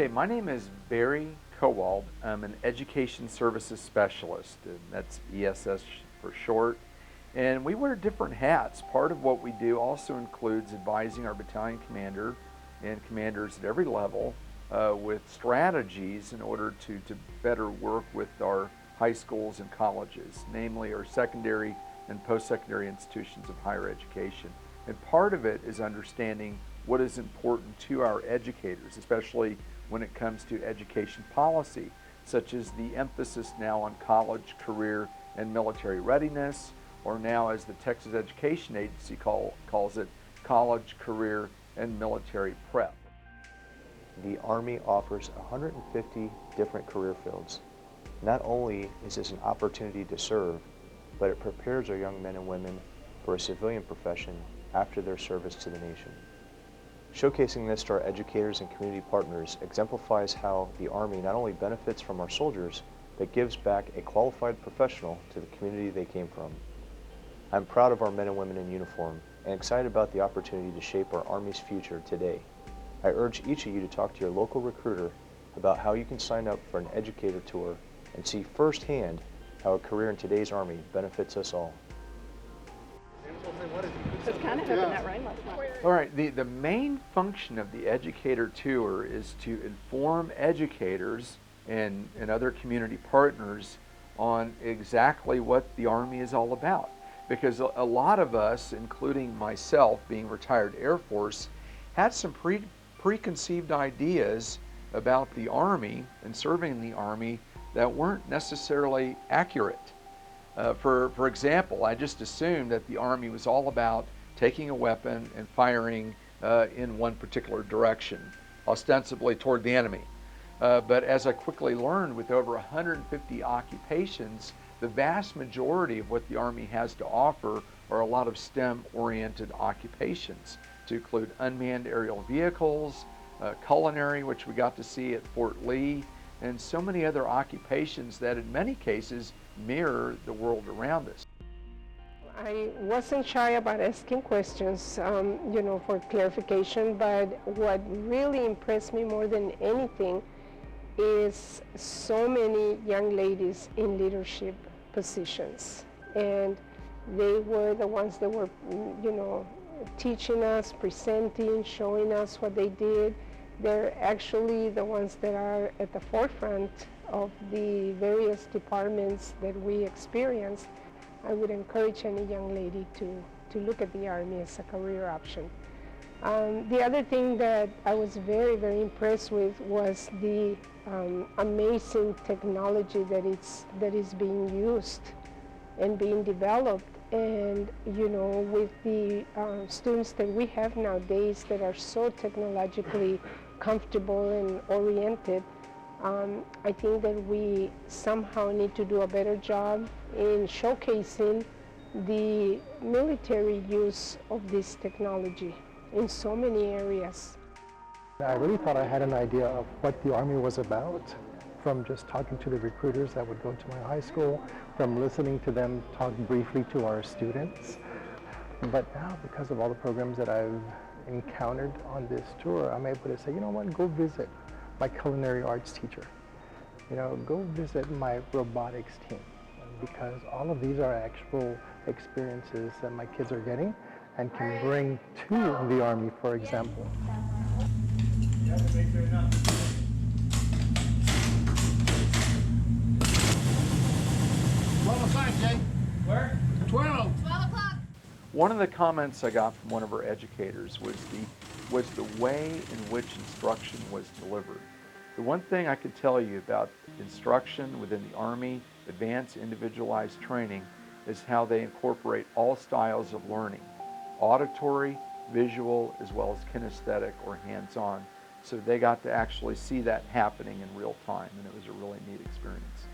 Okay, my name is Barry Kowald. I'm an Education Services Specialist, and that's ESS for short. And we wear different hats. Part of what we do also includes advising our battalion commander and commanders at every level with strategies in order to better work with our high schools and colleges, namely our secondary and post-secondary institutions of higher education. And part of it is understanding what is important to our educators, especially when it comes to education policy, such as the emphasis now on college, career, and military readiness, or now as the Texas Education Agency calls it, college, career, and military prep. The Army offers 150 different career fields. Not only is this an opportunity to serve, but it prepares our young men and women for a civilian profession after their service to the nation. Showcasing this to our educators and community partners exemplifies how the Army not only benefits from our soldiers, but gives back a qualified professional to the community they came from. I'm proud of our men and women in uniform and excited about the opportunity to shape our Army's future today. I urge each of you to talk to your local recruiter about how you can sign up for an educator tour and see firsthand how a career in today's Army benefits us all. It's kind of hoping that rain last night. All right, the main function of the educator tour is to inform educators and other community partners on exactly what the Army is all about. Because a lot of us, including myself being retired Air Force, had some preconceived ideas about the Army and serving in the Army that weren't necessarily accurate. For example, I just assumed that the Army was all about taking a weapon and firing in one particular direction, ostensibly toward the enemy. But as I quickly learned, with over 150 occupations, the vast majority of what the Army has to offer are a lot of STEM-oriented occupations, to include unmanned aerial vehicles, culinary, which we got to see at Fort Lee, and so many other occupations that in many cases mirror the world around us. I wasn't shy about asking questions, for clarification, but what really impressed me more than anything is so many young ladies in leadership positions. And they were the ones that were, teaching us, presenting, showing us what they did. They're actually the ones that are at the forefront of the various departments that we experience. I would encourage any young lady to look at the Army as a career option. The other thing that I was very, very impressed with was the amazing technology that is being used and being developed. And with the students that we have nowadays that are so technologically comfortable and oriented, I think that we somehow need to do a better job in showcasing the military use of this technology in so many areas. I really thought I had an idea of what the Army was about from just talking to the recruiters that would go to my high school, from listening to them talk briefly to our students. But now, because of all the programs that I've encountered on this tour, I'm able to say, you know what, go visit my culinary arts teacher. Go visit my robotics team, because all of these are actual experiences that my kids are getting and can bring to the Army, for example. Where? 12. One of the comments I got from one of our educators was the way in which instruction was delivered. The one thing I could tell you about instruction within the Army, advanced individualized training, is how they incorporate all styles of learning, auditory, visual, as well as kinesthetic or hands-on. So they got to actually see that happening in real time, and it was a really neat experience.